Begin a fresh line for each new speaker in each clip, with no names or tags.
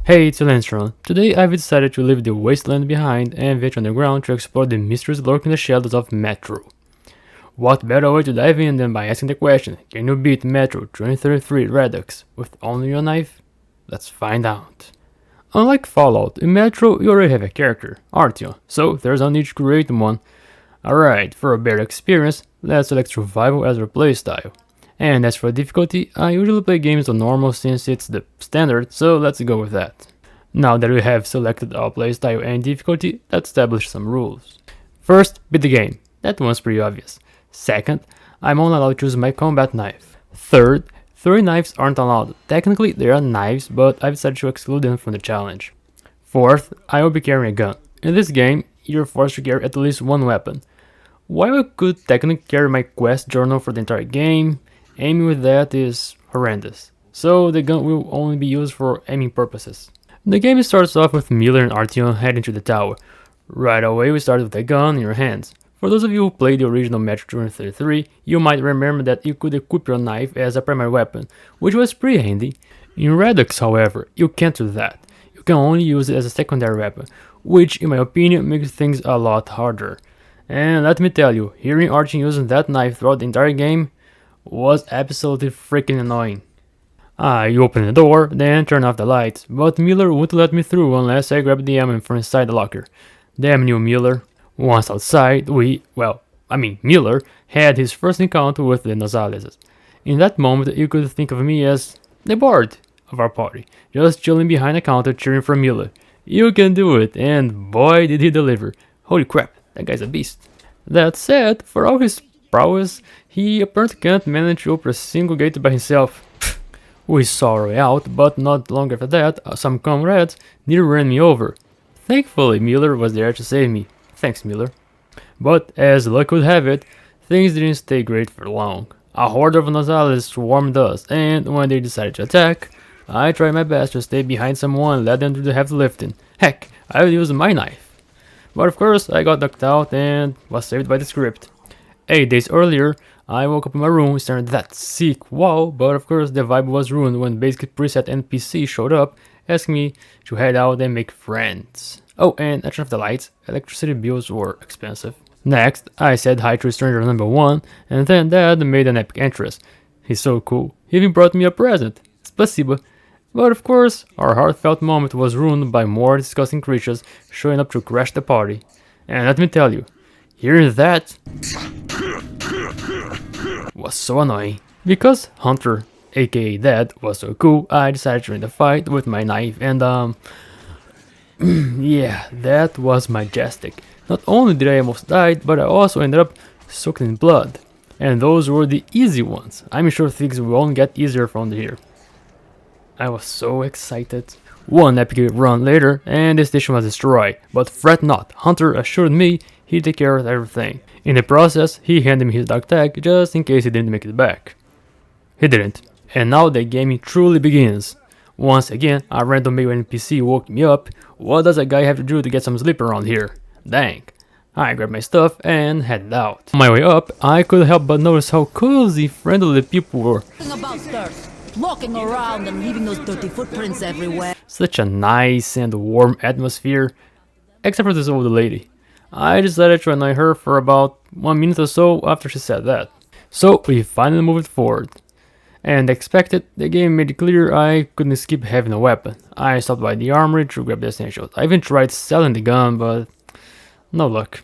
Hey, it's Laniustron. Today I've decided to leave the wasteland behind and venture underground to explore the mysteries lurking in the shadows of Metro. What better way to dive in than by asking the question, can you beat Metro 2033 Redux with only your knife? Let's find out. Unlike Fallout, in Metro you already have a character, Artyom, so there's no need to create one. Alright, for a better experience, let's select Survival as our playstyle. And as for difficulty, I usually play games on normal since it's the standard, so let's go with that. Now that we have selected our playstyle and difficulty, let's establish some rules. First, beat the game. That one's pretty obvious. Second, I'm only allowed to use my combat knife. Third, throwing knives aren't allowed. Technically, they are knives, but I've decided to exclude them from the challenge. Fourth, I will be carrying a gun. In this game, you're forced to carry at least one weapon. While I could technically carry my quest journal for the entire game, aiming with that is horrendous, so the gun will only be used for aiming purposes. The game starts off with Miller and Artyom heading to the tower. Right away we start with a gun in your hands. For those of you who played the original Metro 2033, you might remember that you could equip your knife as a primary weapon, which was pretty handy. In Redux, however, you can't do that. You can only use it as a secondary weapon, which in my opinion makes things a lot harder. And let me tell you, hearing Artyom using that knife throughout the entire game was absolutely freaking annoying. I opened the door, then turned off the lights, but Miller wouldn't let me through unless I grabbed the ammo from inside the locker. Damn you, Miller. Once outside, Miller had his first encounter with the Nasales. In that moment, you could think of me as the bard of our party, just chilling behind the counter cheering for Miller. You can do it, and boy did he deliver. Holy crap, that guy's a beast. That said, for all his prowess, he apparently can't manage to open a single gate by himself. We saw our way out, but not long after that, some comrades nearly ran me over. Thankfully, Miller was there to save me. Thanks, Miller. But as luck would have it, things didn't stay great for long. A horde of Nasales swarmed us, and when they decided to attack, I tried my best to stay behind someone and let them do the heavy lifting. Heck, I used my knife. But of course, I got knocked out and was saved by the script. 8 days earlier, I woke up in my room staring at that sick wall, but of course the vibe was ruined when basic preset NPC showed up asking me to head out and make friends. Oh, and I turned off the lights, electricity bills were expensive. Next, I said hi to stranger number 1, and then Dad made an epic entrance. He's so cool, he even brought me a present. Spasiba. But of course, our heartfelt moment was ruined by more disgusting creatures showing up to crash the party. And let me tell you, hearing that was so annoying. Because Hunter, aka Dad, was so cool, I decided to end the fight with my knife and yeah, that was majestic. Not only did I almost die, but I also ended up soaked in blood. And those were the easy ones. I'm sure things will only get easier from here. I was so excited. One epic run later, and the station was destroyed, but fret not, Hunter assured me he'd take care of everything. In the process, he handed me his dog tag just in case he didn't make it back. He didn't, and now the game truly begins. Once again, a random male NPC woke me up. What does a guy have to do to get some sleep around here? Dang. I grabbed my stuff and headed out. On my way up, I couldn't help but notice how cozy, friendly the people were.
Walking around and leaving those dirty footprints everywhere.
Such a nice and warm atmosphere, except for this old lady. I decided to annoy her for about 1 minute or so after she said that. So we finally moved forward. And expected, the game made it clear I couldn't skip having a weapon. I stopped by the armory to grab the essentials. I even tried selling the gun, but no luck.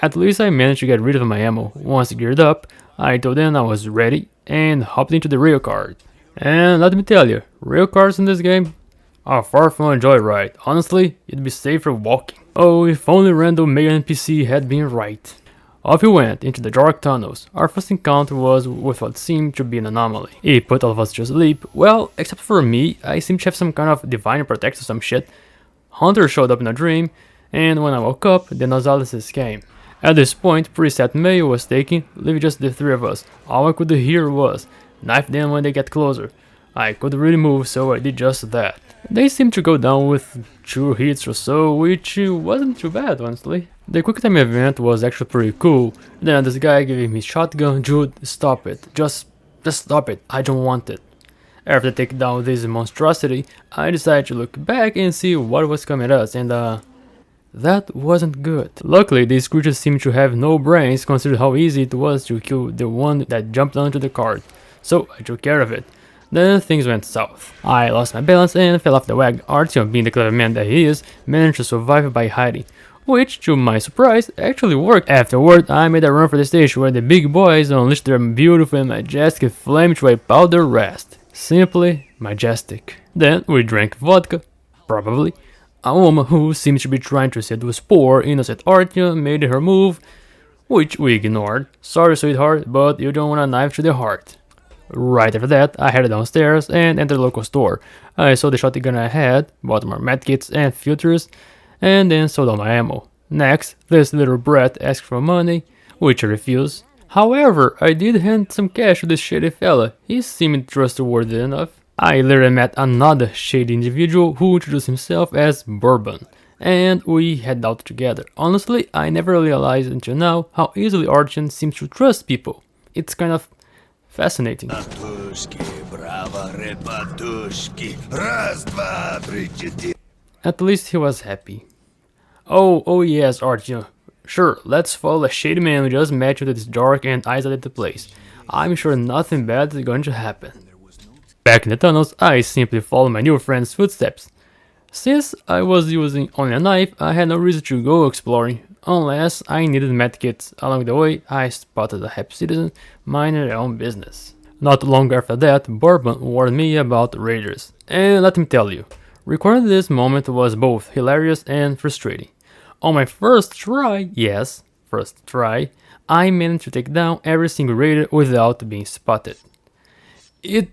At least I managed to get rid of my ammo. Once geared up, I told them I was ready and hopped into the rail car. And let me tell you, rail cars in this game are far from a joyride. Honestly, it'd be safer walking. Oh, if only random male NPC had been right. Off we went into the dark tunnels. Our first encounter was with what seemed to be an anomaly. It put all of us to sleep. Well, except for me, I seemed to have some kind of divine protect or some shit. Hunter showed up in a dream, and when I woke up, the Nasales came. At this point, preset mail was taken, leaving just the 3 of us. All I could hear was, knife them when they get closer. I couldn't really move, so I did just that. They seemed to go down with 2 hits or so, which wasn't too bad, honestly. The quick time event was actually pretty cool. Then this guy gave me shotgun. Dude, stop it. Just stop it. I don't want it. After taking down this monstrosity, I decided to look back and see what was coming at us, and that wasn't good. Luckily, these creatures seemed to have no brains considering how easy it was to kill the one that jumped onto the cart, so I took care of it. Then things went south. I lost my balance and fell off the wagon. Artyom, being the clever man that he is, managed to survive by hiding, which, to my surprise, actually worked. Afterward, I made a run for the station where the big boys unleashed their beautiful and majestic flame to wipe out the rest. Simply majestic. Then we drank vodka, probably. A woman who seems to be trying to seduce poor, innocent Artyom made her move, which we ignored. Sorry, sweetheart, but you don't want a knife to the heart. Right after that, I headed downstairs and entered the local store. I saw the shotgun I had, bought more medkits and filters, and then sold all my ammo. Next, this little brat asked for money, which I refused. However, I did hand some cash to this shady fella. He seemed trustworthy enough. I later met another shady individual who introduced himself as Bourbon, and we head out together. Honestly, I never realized until now how easily Artyom seems to trust people. It's kind of fascinating. At least he was happy. Oh yes, Artyom. Sure, let's follow a shady man who just met you to this dark and isolated place. I'm sure nothing bad is going to happen. Back in the tunnels, I simply followed my new friend's footsteps. Since I was using only a knife, I had no reason to go exploring, unless I needed medkits. Along the way, I spotted a happy citizen minding their own business. Not long after that, Bourbon warned me about raiders. And let me tell you, recording this moment was both hilarious and frustrating. On my first try, I managed to take down every single raider without being spotted. It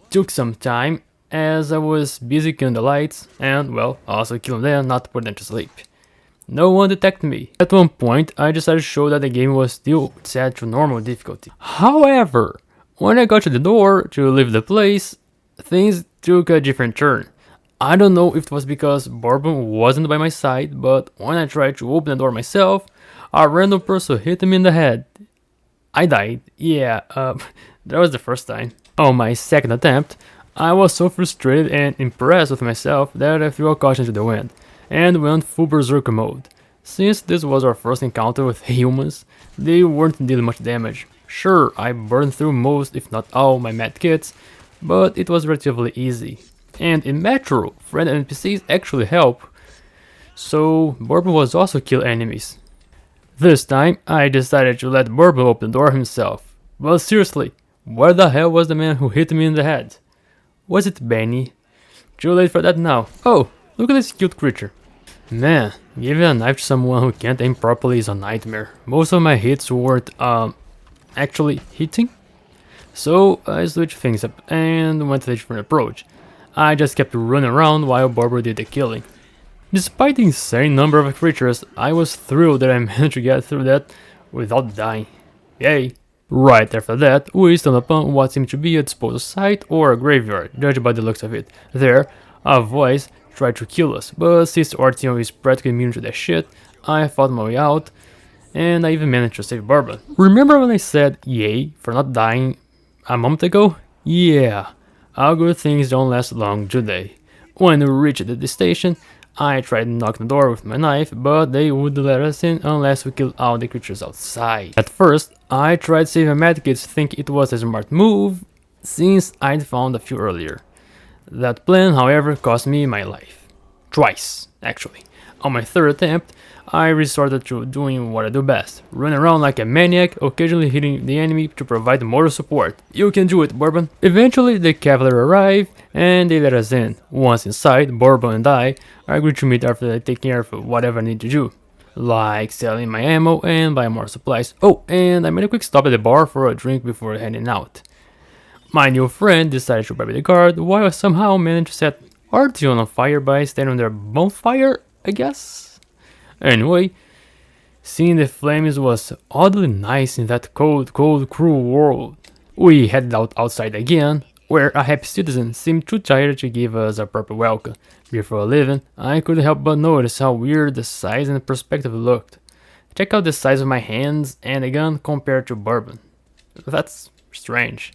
took some time, as I was busy killing the lights, and, well, also killing them not to put them to sleep. No one detected me. At one point, I decided to show that the game was still set to normal difficulty. However, when I got to the door to leave the place, things took a different turn. I don't know if it was because Bourbon wasn't by my side, but when I tried to open the door myself, a random person hit me in the head. I died. Yeah, that was the first time. On my second attempt, I was so frustrated and impressed with myself that I threw a caution to the wind and went full berserker mode. Since this was our first encounter with humans, they weren't dealing much damage. Sure, I burned through most, if not all, my medkits, but it was relatively easy. And in Metro, friend NPCs actually help, so Bourbon was also kill enemies. This time, I decided to let Bourbon open the door himself. But seriously, where the hell was the man who hit me in the head? Was it Benny? Too late for that now. Oh, look at this cute creature. Man, giving a knife to someone who can't aim properly is a nightmare. Most of my hits weren't, actually hitting. So I switched things up and went with a different approach. I just kept running around while Barbara did the killing. Despite the insane number of creatures, I was thrilled that I managed to get through that without dying. Yay! Right after that, we stumbled upon what seemed to be a disposal site or a graveyard, judged by the looks of it. There, a voice tried to kill us, but since Artyom is practically immune to that shit, I fought my way out, and I even managed to save Barbara. Remember when I said yay for not dying a moment ago? Yeah, all good things don't last long, do they? When we reached the station, I tried knocking the door with my knife, but they wouldn't let us in unless we killed all the creatures outside. At first, I tried saving medkits thinking it was a smart move, since I'd found a few earlier. That plan, however, cost me my life. Twice, actually. On my third attempt, I resorted to doing what I do best, running around like a maniac, occasionally hitting the enemy to provide moral support. You can do it, Bourbon. Eventually, the cavalry arrived, and they let us in. Once inside, Bourbon and I agreed to meet after I take care of whatever I need to do, like selling my ammo and buying more supplies. Oh, and I made a quick stop at the bar for a drink before heading out. My new friend decided to bribe the guard, while I somehow managed to set Artyom on fire by standing on their bonfire, I guess? Anyway, seeing the flames was oddly nice in that cold, cruel world. We headed outside again, where a happy citizen seemed too tired to give us a proper welcome. Before leaving, I couldn't help but notice how weird the size and perspective looked. Check out the size of my hands and the gun compared to Bourbon. That's strange.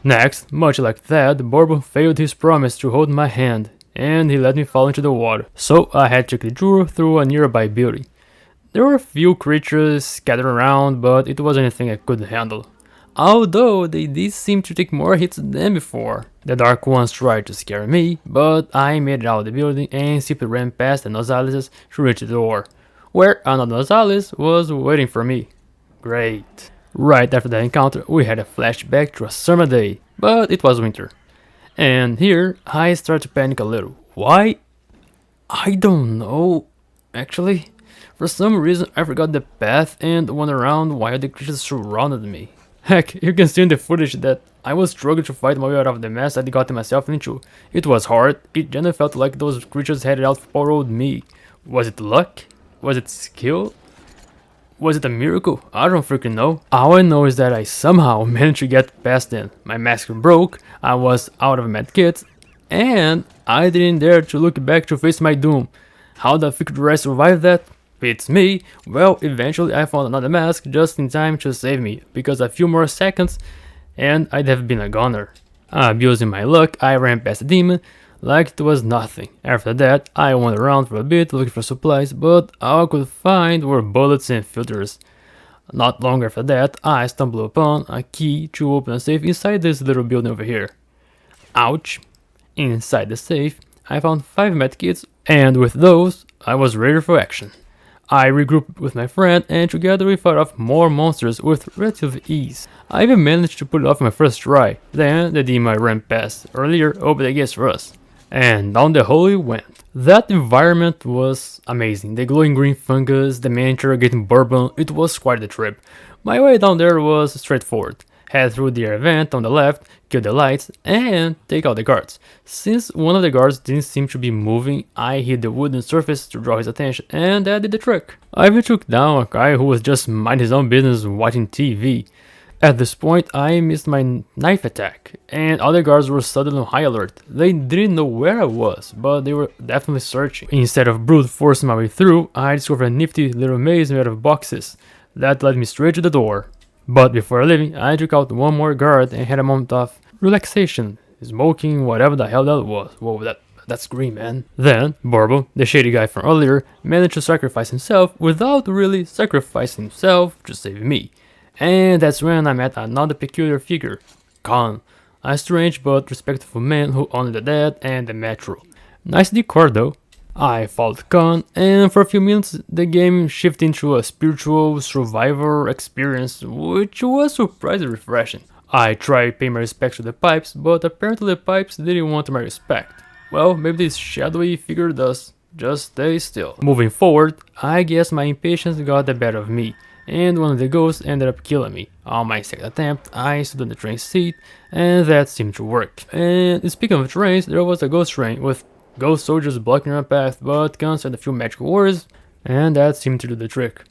Next, much like that, Bourbon failed his promise to hold my hand, and he let me fall into the water, so I had to detour through a nearby building. There were a few creatures scattered around, but it wasn't anything I could handle. Although they did seem to take more hits than before. The Dark Ones tried to scare me, but I made it out of the building and simply ran past the Nosalises to reach the door, where another Nosalis was waiting for me. Great. Right after that encounter, we had a flashback to a summer day, but it was winter. And here, I started to panic a little. Why? I don't know, actually. For some reason, I forgot the path and went around while the creatures surrounded me. Heck, you can see in the footage that I was struggling to fight my way out of the mess I'd gotten myself into. It was hard. It generally felt like those creatures headed out for poor old me. Was it luck? Was it skill? Was it a miracle? I don't freaking know. All I know is that I somehow managed to get past them. My mask broke, I was out of medkits, and I didn't dare to look back to face my doom. How the fuck did I survive that? It's me. Well, eventually I found another mask just in time to save me, because a few more seconds and I'd have been a goner. Abusing my luck, I ran past the demon like it was nothing. After that, I went around for a bit looking for supplies, but all I could find were bullets and filters. Not long after that, I stumbled upon a key to open a safe inside this little building over here. Ouch. Inside the safe, I found 5 medkits, and with those, I was ready for action. I regrouped with my friend, and together we fought off more monsters with relative ease. I even managed to pull it off my first try. Then the demon I ran past earlier opened the gates for us, and down the hole we went. That environment was amazing. The glowing green fungus, the miniature getting bourbon, it was quite a trip. My way down there was straightforward. Head through the air vent on the left, kill the lights, and take out the guards. Since one of the guards didn't seem to be moving, I hit the wooden surface to draw his attention, and that did the trick. I even took down a guy who was just minding his own business watching TV. At this point, I missed my knife attack, and other guards were suddenly on high alert. They didn't know where I was, but they were definitely searching. Instead of brute forcing my way through, I discovered a nifty little maze made of boxes. That led me straight to the door. But before leaving, I took out one more guard and had a moment of relaxation, smoking whatever the hell that was. Whoa, that's green, man. Then, Borbo, the shady guy from earlier, managed to sacrifice himself without really sacrificing himself to save me. And that's when I met another peculiar figure, Khan, a strange but respectful man who honored the dead and the metro. Nice decor though. I followed Khan, and for a few minutes the game shifted into a spiritual survivor experience, which was surprisingly refreshing. I tried paying my respects to the pipes, but apparently the pipes didn't want my respect. Well, maybe this shadowy figure does. Just stay still. Moving forward, I guess my impatience got the better of me, and one of the ghosts ended up killing me. On my second attempt, I stood on the train seat, and that seemed to work. And speaking of trains, there was a ghost train with ghost soldiers blocking our path, but Khan said a few magical words, and that seemed to do the trick.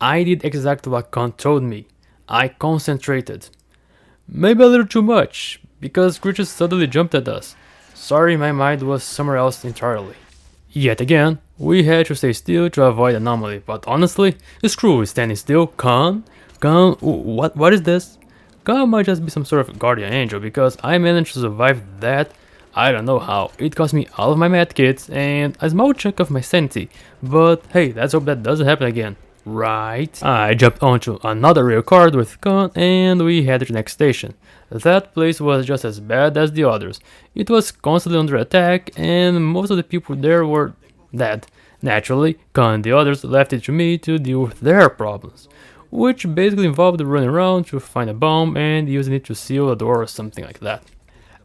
I did exactly what Khan told me. I concentrated. Maybe a little too much, because creatures suddenly jumped at us. Sorry, my mind was somewhere else entirely. Yet again, we had to stay still to avoid anomaly, but honestly, screw standing still. Khan, what is this? Khan might just be some sort of guardian angel, because I managed to survive that. I don't know how. It cost me all of my medkits and a small chunk of my sanity, but hey, let's hope that doesn't happen again. Right. I jumped onto another rail card with Khan and we headed to the next station. That place was just as bad as the others. It was constantly under attack and most of the people there were dead. Naturally, Khan and the others left it to me to deal with their problems, which basically involved running around to find a bomb and using it to seal a door or something like that.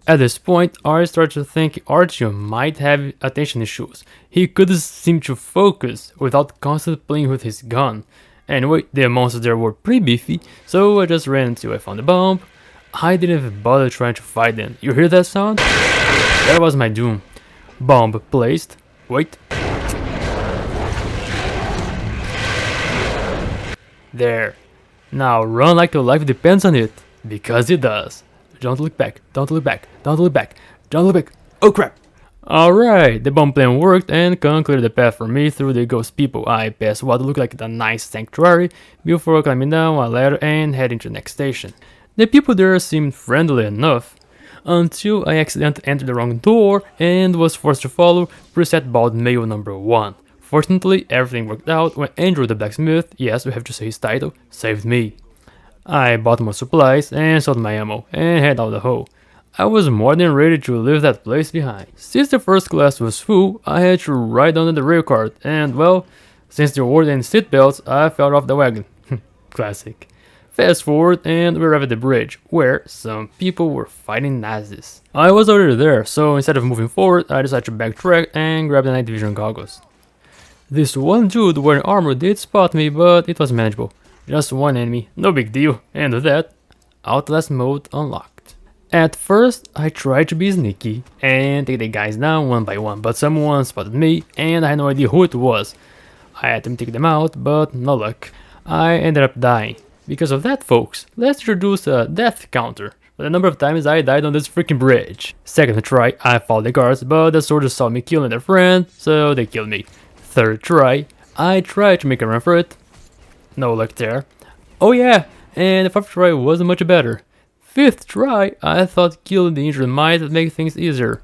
At this point, I started to think Artyom might have attention issues. He couldn't seem to focus without constantly playing with his gun. Anyway, the monsters there were pretty beefy, so I just ran until I found the bomb. I didn't even bother trying to fight them. You hear that sound? That was my doom. Bomb placed. Wait. There. Now run like your life depends on it, because it does. Don't look back, don't look back, don't look back, don't look back. Oh crap! Alright, the bomb plan worked and Khan cleared the path for me through the ghost people. I passed what looked like a nice sanctuary before climbing down a ladder and heading to the next station. The people there seemed friendly enough, until I accidentally entered the wrong door and was forced to follow preset bald male number 1. Fortunately, everything worked out when Andrew the blacksmith, yes, we have to say his title, saved me. I bought more supplies and sold my ammo and head out the hole. I was more than ready to leave that place behind. Since the first class was full, I had to ride under the rail cart, and well, since there weren't any seatbelts, I fell off the wagon. Classic. Fast forward, and we arrived at the bridge, where some people were fighting Nazis. I was already there, so instead of moving forward, I decided to backtrack and grab the night vision goggles. This one dude wearing armor did spot me, but it was manageable. Just one enemy, no big deal, and with that, Outlast mode unlocked. At first, I tried to be sneaky and take the guys down one by one, but someone spotted me and I had no idea who it was. I had to take them out, but no luck. I ended up dying. Because of that, folks, let's introduce a death counter for the number of times I died on this freaking bridge. Second try, I followed the guards, but the soldiers saw me killing their friend, so they killed me. Third try, I tried to make a run for it. No luck there. Oh yeah, and the fourth try wasn't much better. Fifth try, I thought killing the injured might make things easier.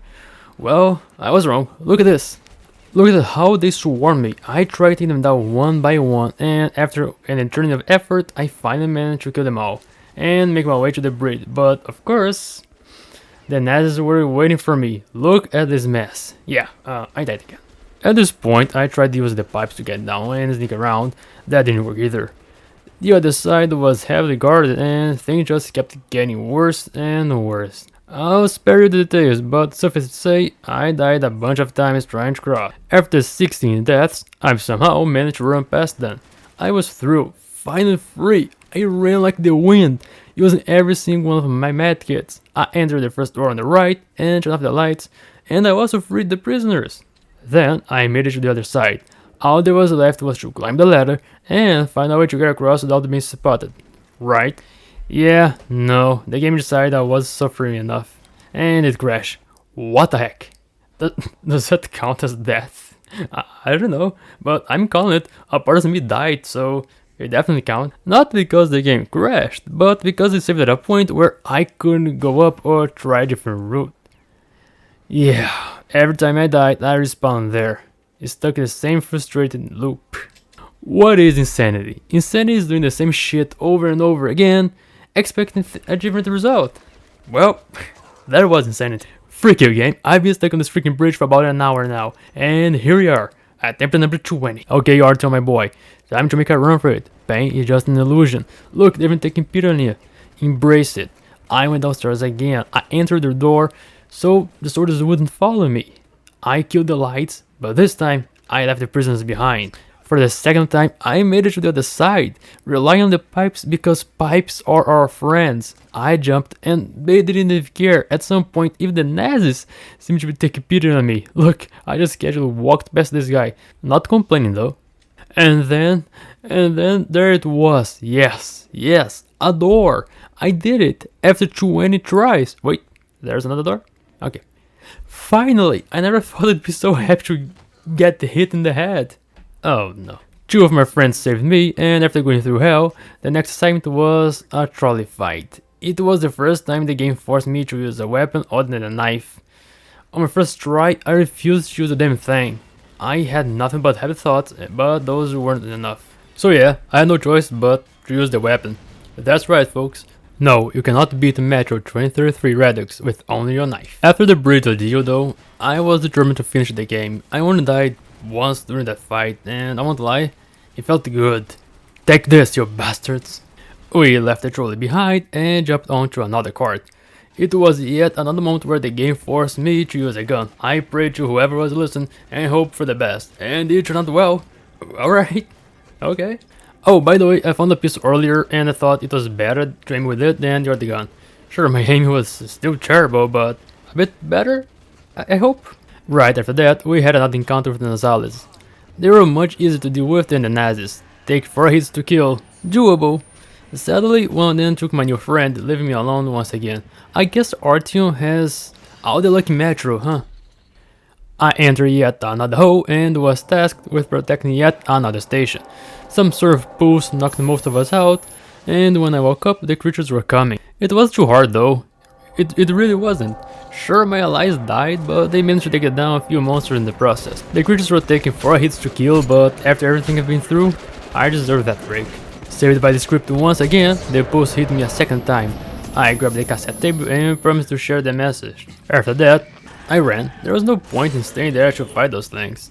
Well, I was wrong. Look at this. Look at how they swarm me. I tried taking them down one by one, and after an eternity of effort, I finally managed to kill them all and make my way to the bridge. But of course, the Nazis were waiting for me. Look at this mess. Yeah, I died again. At this point, I tried to use the pipes to get down and sneak around. That didn't work either. The other side was heavily guarded and things just kept getting worse and worse. I'll spare you the details, but suffice to say, I died a bunch of times trying to cross. After 16 deaths, I've somehow managed to run past them. I was through, finally free. I ran like the wind, using every single one of my medkits. I entered the first door on the right and turned off the lights, and I also freed the prisoners. Then I made it to the other side. All there was left was to climb the ladder and find a way to get across without being spotted. Right? Yeah, no, the game decided I was suffering enough, and it crashed. What the heck? Does that count as death? I don't know, but I'm calling it. A part of me died, so it definitely counts. Not because the game crashed, but because it saved at a point where I couldn't go up or try a different route. Yeah, every time I died, I respawned there. Stuck in the same frustrating loop. What is insanity? Insanity is doing the same shit over and over again, expecting a different result. Well, that was insanity. Freak you game, I've been stuck on this freaking bridge for about an hour now, and here we are, attempt number 20. Okay, Artyom my boy, time to make a run for it. Pain is just an illusion. Look, they've been taking pity on you. Embrace it. I went downstairs again. I entered the door, so the soldiers wouldn't follow me. I killed the lights, but this time, I left the prisoners behind. For the second time, I made it to the other side, relying on the pipes because pipes are our friends. I jumped and they didn't even care. At some point, even the Nazis seemed to be taking pity on me. Look, I just casually walked past this guy, not complaining though. And then there it was. Yes, a door. I did it after 20 tries. Wait, there's another door? Okay. Finally, I never thought I'd be so happy to get hit in the head. Oh no. 2 of my friends saved me, and after going through hell, the next assignment was a trolley fight. It was the first time the game forced me to use a weapon other than a knife. On my first try, I refused to use the damn thing. I had nothing but happy thoughts, but those weren't enough. So yeah, I had no choice but to use the weapon. That's right, folks. No, you cannot beat Metro 2033 Redux with only your knife. After the brutal deal though, I was determined to finish the game. I only died once during that fight, and I won't lie, it felt good. Take this, you bastards! We left the trolley behind and jumped onto another cart. It was yet another moment where the game forced me to use a gun. I prayed to whoever was listening and hoped for the best, and it turned out well. Alright, okay. Oh, by the way, I found a piece earlier and I thought it was better to aim with it than the other gun. Sure, my aim was still terrible, but a bit better, I hope. Right after that, we had another encounter with the Nazales. They were much easier to deal with than the Nazis. Take 4 hits to kill. Doable. Sadly, one of them took my new friend, leaving me alone once again. I guess Artyom has all the lucky Metro, huh? I entered yet another hole and was tasked with protecting yet another station. Some sort of boost knocked most of us out, and when I woke up, the creatures were coming. It was too hard though. It really wasn't. Sure, my allies died, but they managed to take down a few monsters in the process. The creatures were taking 4 hits to kill, but after everything I've been through, I deserve that break. Saved by the script once again, the post hit me a second time. I grabbed the cassette tape and promised to share the message. After that, I ran. There was no point in staying there to fight those things.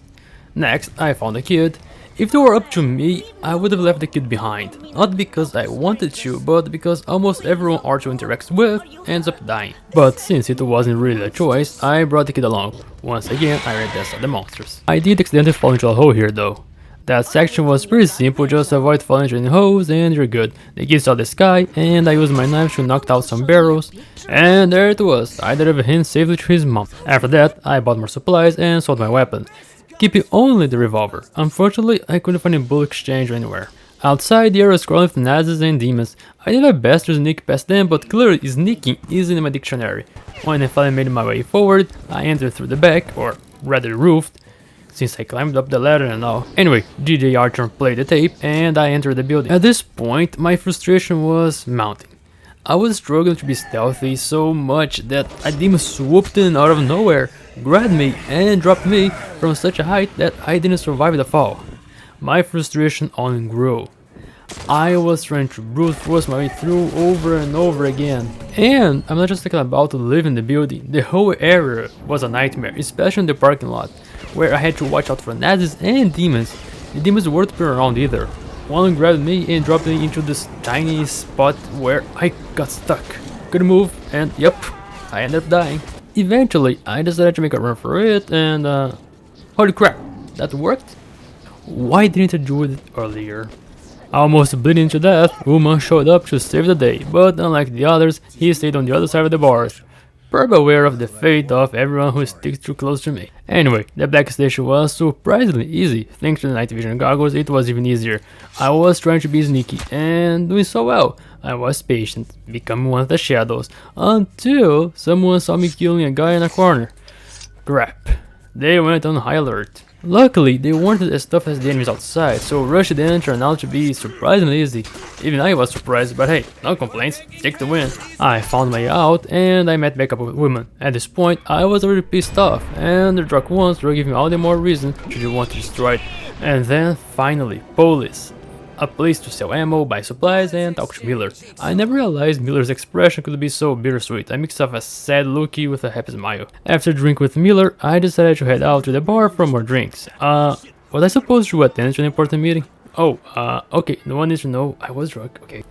Next, I found a kid. If it were up to me, I would have left the kid behind. Not because I wanted to, but because almost everyone Archer interacts with ends up dying. But since it wasn't really a choice, I brought the kid along. Once again, I ran past the monsters. I did accidentally fall into a hole here though. That section was pretty simple, just avoid falling into any holes and you're good. The kid saw the sky, and I used my knife to knock out some barrels, and there it was. I delivered him safely to his mom. After that, I bought more supplies and sold my weapon, keeping only the revolver. Unfortunately, I couldn't find a bullet exchange anywhere. Outside, the area was crawling with Nazis and demons. I did my best to sneak past them, but clearly sneaking isn't in my dictionary. When I finally made my way forward, I entered through the back, or rather roof, since I climbed up the ladder and all. Anyway, DJ Archer played the tape, and I entered the building. At this point, my frustration was mounting. I was struggling to be stealthy so much that a demon swooped in out of nowhere, grabbed me, and dropped me from such a height that I didn't survive the fall. My frustration only grew. I was trying to brute force my way through over and over again. And I'm not just talking about to live in the building, the whole area was a nightmare, especially in the parking lot, where I had to watch out for Nazis and demons. The demons weren't been around either. One grabbed me and dropped me into this tiny spot where I got stuck. Couldn't move, and yep, I ended up dying. Eventually, I decided to make a run for it, and holy crap, that worked? Why didn't I do it earlier? Almost bleeding to death, Uma showed up to save the day, but unlike the others, he stayed on the other side of the bars. Probably aware of the fate of everyone who sticks too close to me. Anyway, the back station was surprisingly easy. Thanks to the night vision goggles, it was even easier. I was trying to be sneaky and doing so well. I was patient, becoming one of the shadows, until someone saw me killing a guy in a corner. Crap. They went on high alert. Luckily, they weren't as tough as the enemies outside, so rushing in turned out to be surprisingly easy. Even I was surprised, but hey, no complaints, take the win. I found my way out, and I met back up with women. At this point, I was already pissed off, and the drug ones were giving me all the more reason to want to destroy it. And then, finally, police. A place to sell ammo, buy supplies, and talk to Miller. I never realized Miller's expression could be so bittersweet, a mix of a sad looky with a happy smile. After a drink with Miller, I decided to head out to the bar for more drinks. Was I supposed to attend to an important meeting? Oh, okay, no one needs to know I was drunk, okay.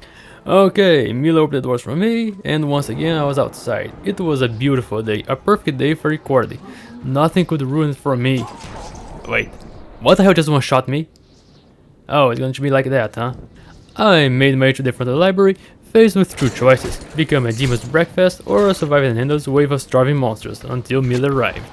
Okay, Miller opened the doors for me, and once again I was outside. It was a beautiful day, a perfect day for recording. Nothing could ruin it for me. Wait, what the hell just one shot me? Oh, it's going to be like that, huh? I made my way to the front of the library, faced with two choices: become a demon's breakfast or survive an endless wave of starving monsters until Miller arrived.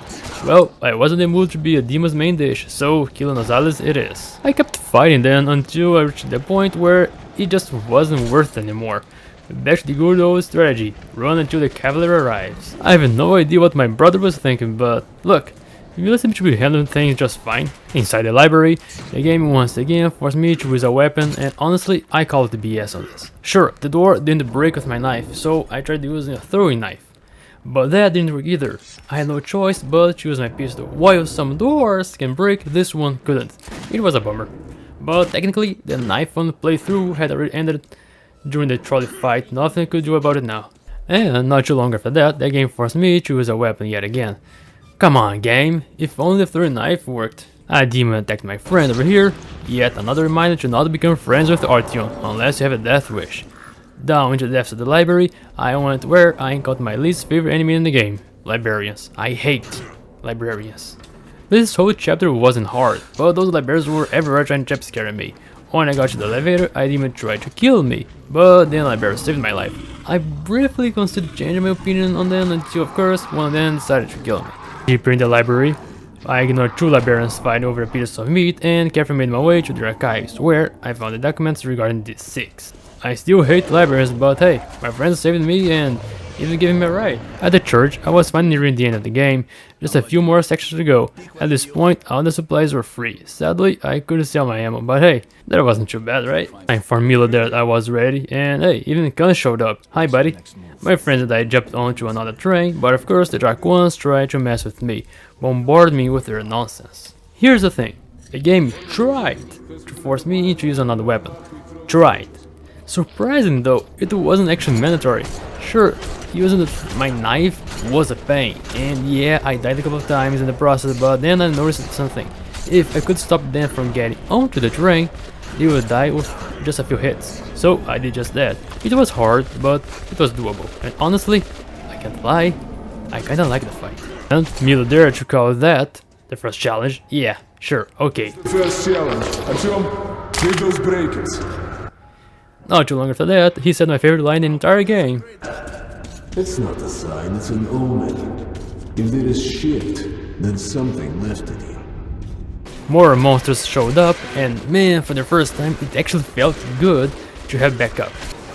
Well, I was in the mood to be a demon's main dish, so Kilo Nasales it is. I kept fighting then until I reached the point where it just wasn't worth it anymore. Back to the good old strategy, run until the cavalry arrives. I have no idea what my brother was thinking, but look, Miller seemed to be handling things just fine. Inside the library, the game once again forced me to use a weapon, and honestly, I call it BS on this. Sure, the door didn't break with my knife, so I tried using a throwing knife. But that didn't work either. I had no choice but to use my pistol. While some doors can break, this one couldn't. It was a bummer. But technically, the knife on the playthrough had already ended during the trolley fight. Nothing I could do about it now. And not too long after that, the game forced me to use a weapon yet again. Come on, game, if only the throwing knife worked. A demon attacked my friend over here, yet another reminder to not become friends with Artyom unless you have a death wish. Down into the depths of the library, I went where I encountered my least favorite enemy in the game, librarians. I hate librarians. This whole chapter wasn't hard, but those librarians were everywhere trying to jump scare me. When I got to the elevator, a demon tried to kill me, but then librarians saved my life. I briefly considered changing my opinion on them until, of course, one of them decided to kill me. Deeper in the library, I ignored two librarians fighting over a piece of meat and carefully made my way to the archives, where I found the documents regarding D6. I still hate librarians, but hey, my friends saved me, and even giving me a ride. At the church, I was finally nearing the end of the game, just a few more sections to go. At this point, all the supplies were free. Sadly, I couldn't sell my ammo, but hey, that wasn't too bad, right? I informed Milo that I was ready, and hey, even Khan showed up. Hi buddy. My friends and I jumped onto another train, but of course the Dark Ones tried to mess with me, bombarded me with their nonsense. Here's the thing, the game tried to force me to use another weapon. Tried. Surprising though, it wasn't actually mandatory. Sure, using my knife was a pain, and yeah, I died a couple of times in the process, but then I noticed something. If I could stop them from getting onto the train, they would die with just a few hits. So I did just that. It was hard, but it was doable. And honestly, I can't lie, I kinda like the fight. And Milo dared to call that the first challenge. Yeah, sure, okay.
First challenge. Артём, take those breakers.
Not too long after that, he said my favorite line in the entire game.
It's not a sign, it's an omen. If there is shit, then something left in you.
More monsters showed up, and man, for the first time, it actually felt good to have backup.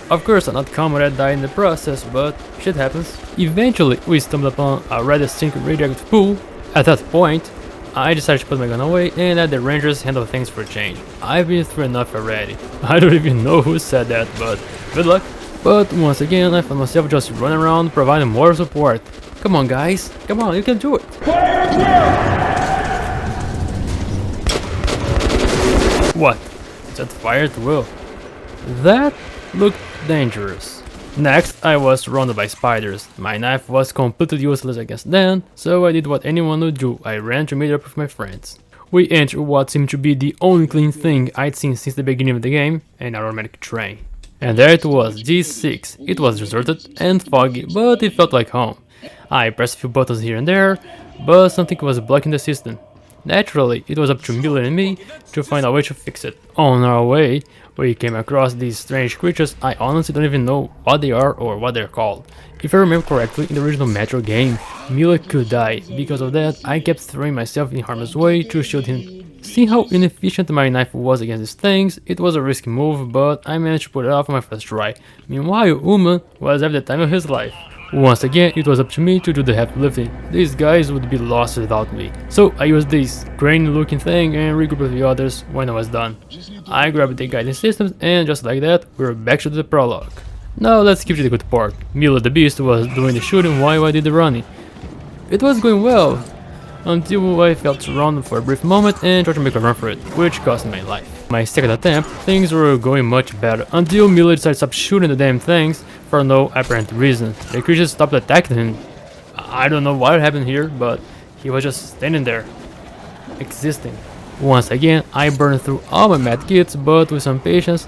Of course, another comrade died in the process, but shit happens. Eventually, we stumbled upon a rather stinky radioactive pool. At that point, I decided to put my gun away and let the rangers handle things for a change. I've been through enough already. I don't even know who said that, but good luck. But once again, I found myself just running around providing more support. Come on guys, come on, you can do it. What? Set fire at will. That looked dangerous. Next, I was surrounded by spiders. My knife was completely useless against them, so I did what anyone would do. I ran to meet up with my friends. We entered what seemed to be the only clean thing I'd seen since the beginning of the game, an automatic train. And there it was, G6. It was deserted and foggy, but it felt like home. I pressed a few buttons here and there, but something was blocking the system. Naturally, it was up to Miller and me to find a way to fix it. On our way, we came across these strange creatures. I honestly don't even know what they are or what they're called. If I remember correctly, in the original Metro game, Miller could die. Because of that, I kept throwing myself in harm's way to shield him. Seeing how inefficient my knife was against these things, it was a risky move, but I managed to put it off on my first try. Meanwhile, Uma was having the time of his life. Once again, it was up to me to do the heavy lifting. These guys would be lost without me. So I used this grainy looking thing and regrouped with the others when I was done. I grabbed the guidance systems and just like that, we're back to the prologue. Now let's skip to the good part. Milo the Beast was doing the shooting while I did the running. It was going well, until I felt surrounded for a brief moment and tried to make a run for it, which cost me my life. My second attempt, things were going much better, until Milo decided to stop shooting the damn things for no apparent reason. The creatures stopped attacking him. I don't know what happened here, but he was just standing there, existing. Once again, I burned through all my medkits, but with some patience,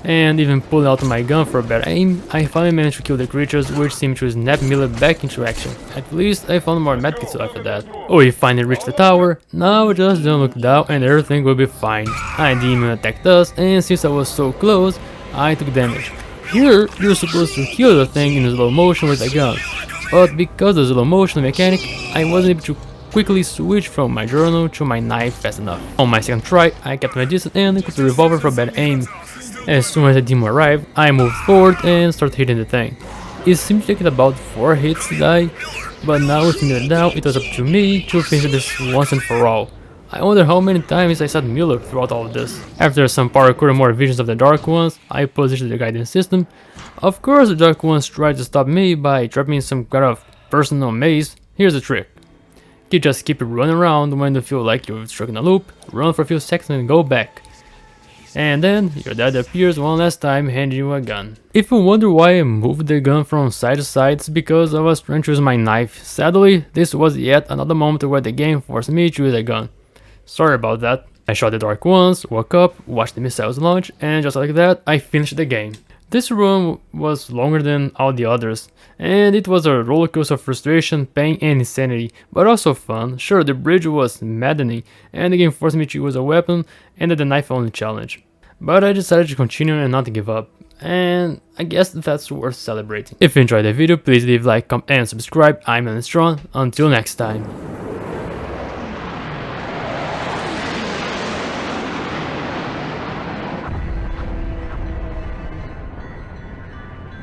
and even pulling out my gun for a better aim, I finally managed to kill the creatures, which seemed to snap Miller back into action. At least I found more medkits after that. We finally reached the tower. Now just don't look down and everything will be fine. A demon attacked us, and since I was so close, I took damage. Here, you're supposed to kill the thing in slow motion with a gun, but because of the slow motion mechanic, I wasn't able to quickly switch from my journal to my knife fast enough. On my second try, I kept my distance and equipped the revolver for better aim. As soon as the demon arrived, I moved forward and started hitting the thing. It seemed to take about 4 hits to die, but now with Miller down, it was up to me to finish this once and for all. I wonder how many times I saw Miller throughout all of this. After some parkour and more visions of the Dark Ones, I positioned the guidance system. Of course, the Dark Ones tried to stop me by trapping me in some kind of personal maze. Here's the trick. You just keep running around when you feel like you're stuck in a loop, run for a few seconds and go back. And then your dad appears one last time handing you a gun. If you wonder why I moved the gun from side to side, it's because I was trying to use my knife. Sadly, this was yet another moment where the game forced me to use a gun. Sorry about that. I shot the Dark Ones, woke up, watched the missiles launch, and just like that, I finished the game. This run was longer than all the others, and it was a rollercoaster of frustration, pain, and insanity, but also fun. Sure, the bridge was maddening, and the game forced me to use a weapon and the knife-only challenge. But I decided to continue and not give up, and I guess that's worth celebrating. If you enjoyed the video, please leave a like, comment, and subscribe. I'm Laniustron. Until next time.